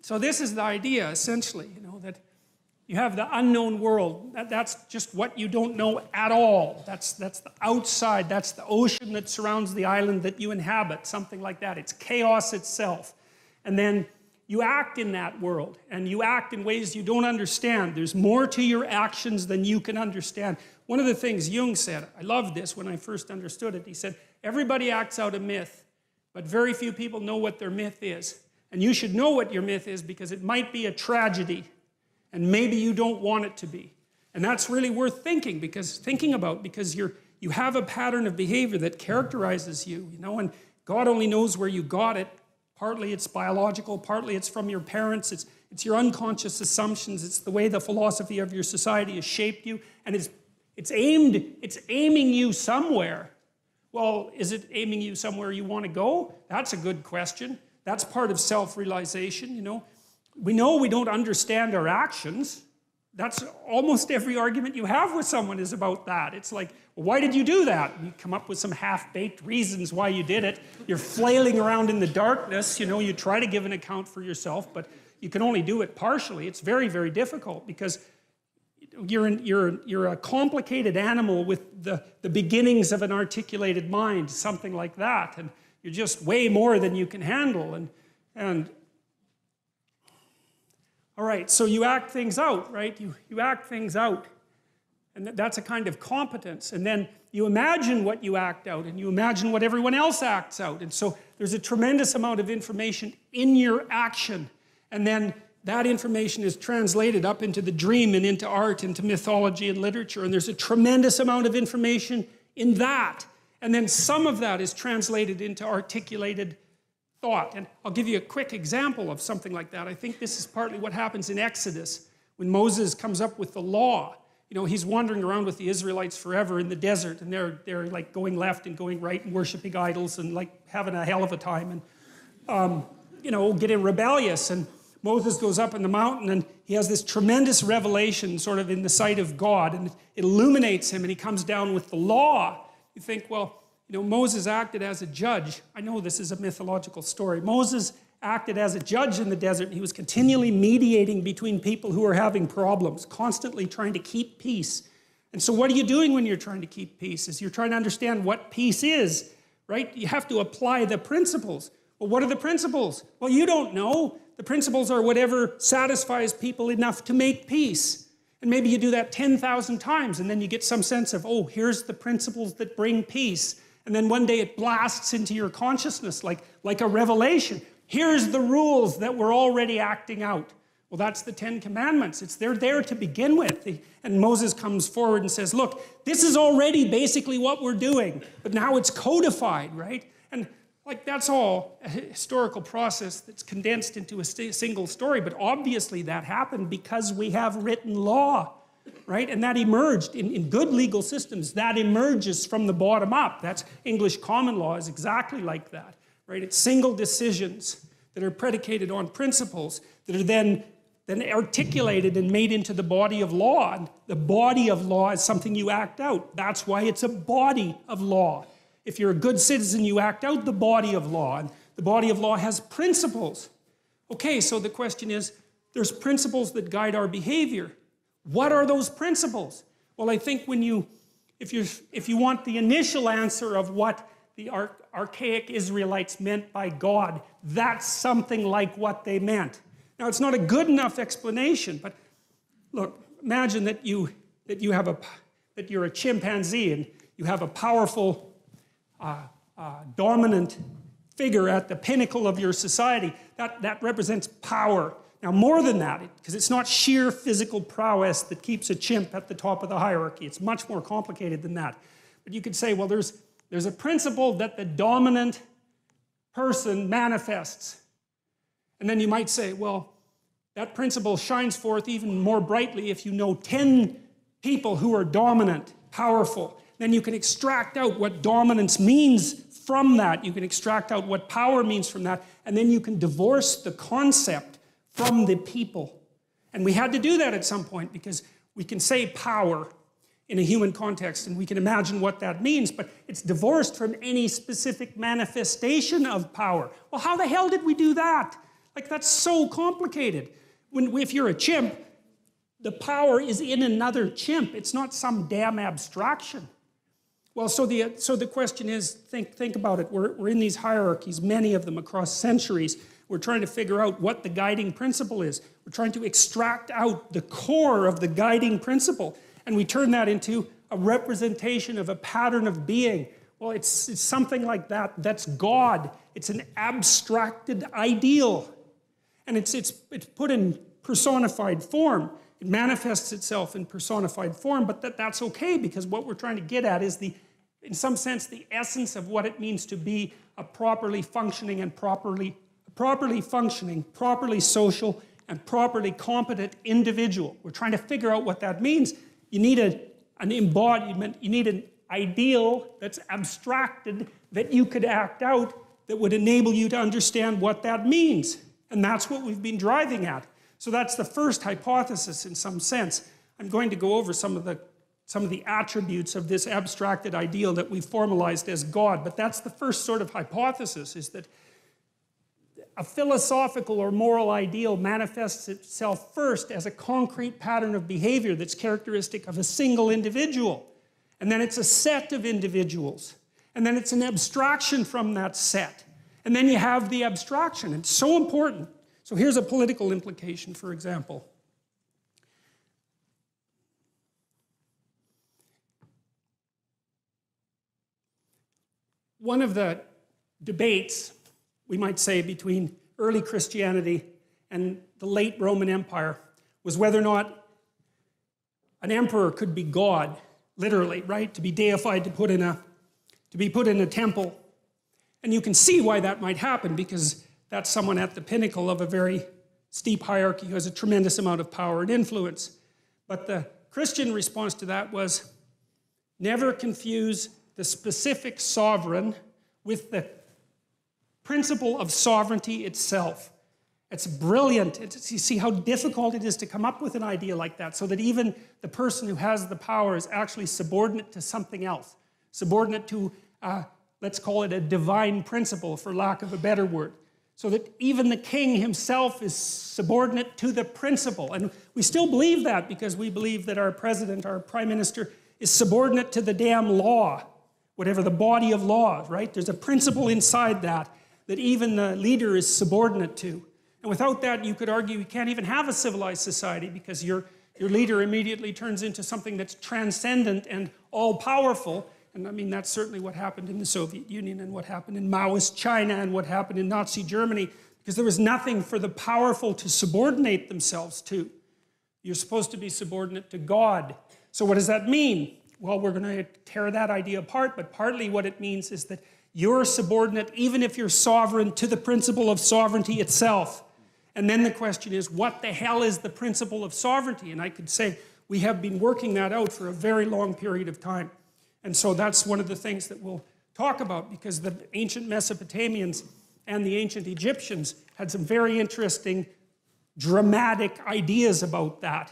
So this is the idea, essentially, that you have the unknown world. That's just what you don't know at all. That's the outside. That's the ocean that surrounds the island that you inhabit, something like that. It's chaos itself. And then you act in that world, and you act in ways you don't understand. There's more to your actions than you can understand. One of the things Jung said, I loved this when I first understood it, he said, everybody acts out a myth, but very few people know what their myth is. And you should know what your myth is because it might be a tragedy, and maybe you don't want it to be. And that's really worth thinking about because you have a pattern of behavior that characterizes you, and God only knows where you got it. Partly it's biological, partly it's from your parents, it's your unconscious assumptions, it's the way the philosophy of your society has shaped you, and it's aiming you somewhere. Well, is it aiming you somewhere you want to go? That's a good question. That's part of self-realization, We know we don't understand our actions. That's almost every argument you have with someone is about that. It's like, well, why did you do that? And you come up with some half-baked reasons why you did it. You're flailing around in the darkness, you try to give an account for yourself, but you can only do it partially. It's very, very difficult because you're a complicated animal with the beginnings of an articulated mind, something like that. And you're just way more than you can handle. And all right, so you act things out, right? You act things out. And that's a kind of competence. And then you imagine what you act out, and you imagine what everyone else acts out. And so there's a tremendous amount of information in your action. And then that information is translated up into the dream and into art, into mythology and literature. And there's a tremendous amount of information in that. And then some of that is translated into articulated thought. And I'll give you a quick example of something like that. I think this is partly what happens in Exodus when Moses comes up with the law. He's wandering around with the Israelites forever in the desert, and they're like going left and going right and worshiping idols and like having a hell of a time and, getting rebellious. And Moses goes up in the mountain and he has this tremendous revelation sort of in the sight of God, and it illuminates him, and he comes down with the law. You think, well, Moses acted as a judge. I know this is a mythological story. Moses acted as a judge in the desert, and he was continually mediating between people who are having problems, constantly trying to keep peace. And so what are you doing when you're trying to keep peace? Is you're trying to understand what peace is, right? You have to apply the principles. Well, what are the principles? Well, you don't know. The principles are whatever satisfies people enough to make peace. And maybe you do that 10,000 times, and then you get some sense of, oh, here's the principles that bring peace. And then one day it blasts into your consciousness like a revelation. Here's the rules that we're already acting out. Well, that's the 10 Commandments. They're there to begin with. And Moses comes forward and says, look, this is already basically what we're doing, but now it's codified, right? And that's all a historical process that's condensed into a single story, but obviously that happened because we have written law, right? And that emerged in good legal systems. That emerges from the bottom up. That's English common law is exactly like that, right? It's single decisions that are predicated on principles that are then articulated and made into the body of law. And the body of law is something you act out. That's why it's a body of law. If you're a good citizen, you act out the body of law. And the body of law has principles. Okay, so the question is, there's principles that guide our behavior. What are those principles? Well, I think if you want the initial answer of what the archaic Israelites meant by God, that's something like what they meant. Now, it's not a good enough explanation, but look, imagine that you're a chimpanzee and you have a powerful, dominant figure at the pinnacle of your society. That represents power. Now, more than that, because it's not sheer physical prowess that keeps a chimp at the top of the hierarchy. It's much more complicated than that. But you could say, well, there's a principle that the dominant person manifests. And then you might say, well, that principle shines forth even more brightly if you know 10 people who are dominant, powerful. Then you can extract out what dominance means from that. You can extract out what power means from that. And then you can divorce the concept from the people. And we had to do that at some point because we can say power in a human context and we can imagine what that means, but it's divorced from any specific manifestation of power. Well, how the hell did we do that? Like, that's so complicated. If you're a chimp, the power is in another chimp. It's not some damn abstraction. Well, so the question is, think about it. We're in these hierarchies, many of them across centuries. We're trying to figure out what the guiding principle is. We're trying to extract out the core of the guiding principle. And we turn that into a representation of a pattern of being. Well, it's something like that. That's God. It's an abstracted ideal. And it's put in personified form. It manifests itself in personified form, but that's okay, because what we're trying to get at is in some sense, the essence of what it means to be a properly functioning, properly social, and properly competent individual. We're trying to figure out what that means. You need an embodiment, you need an ideal that's abstracted that you could act out that would enable you to understand what that means. And that's what we've been driving at. So that's the first hypothesis in some sense. I'm going to go over some of the attributes of this abstracted ideal that we've formalized as God. But that's the first sort of hypothesis, is that a philosophical or moral ideal manifests itself first as a concrete pattern of behavior that's characteristic of a single individual. And then it's a set of individuals. And then it's an abstraction from that set. And then you have the abstraction. It's so important. So here's a political implication, for example. One of the debates, we might say, between early Christianity and the late Roman Empire was whether or not an emperor could be God, literally, right? To be deified, to be put in a temple. And you can see why that might happen, because that's someone at the pinnacle of a very steep hierarchy who has a tremendous amount of power and influence. But the Christian response to that was, never confuse the specific sovereign with the principle of sovereignty itself. It's brilliant. You see how difficult it is to come up with an idea like that, so that even the person who has the power is actually subordinate to something else. Subordinate to, let's call it a divine principle, for lack of a better word. So that even the king himself is subordinate to the principle. And we still believe that, because we believe that our president, our prime minister, is subordinate to the damn law, whatever the body of law, right? There's a principle inside that even the leader is subordinate to. And without that, you could argue you can't even have a civilized society, because your leader immediately turns into something that's transcendent and all-powerful. And I mean, that's certainly what happened in the Soviet Union, and what happened in Maoist China, and what happened in Nazi Germany, because there was nothing for the powerful to subordinate themselves to. You're supposed to be subordinate to God. So what does that mean? Well, we're going to tear that idea apart, but partly what it means is that you're subordinate, even if you're sovereign, to the principle of sovereignty itself. And then the question is, what the hell is the principle of sovereignty? And I could say we have been working that out for a very long period of time. And so that's one of the things that we'll talk about, because the ancient Mesopotamians and the ancient Egyptians had some very interesting, dramatic ideas about that.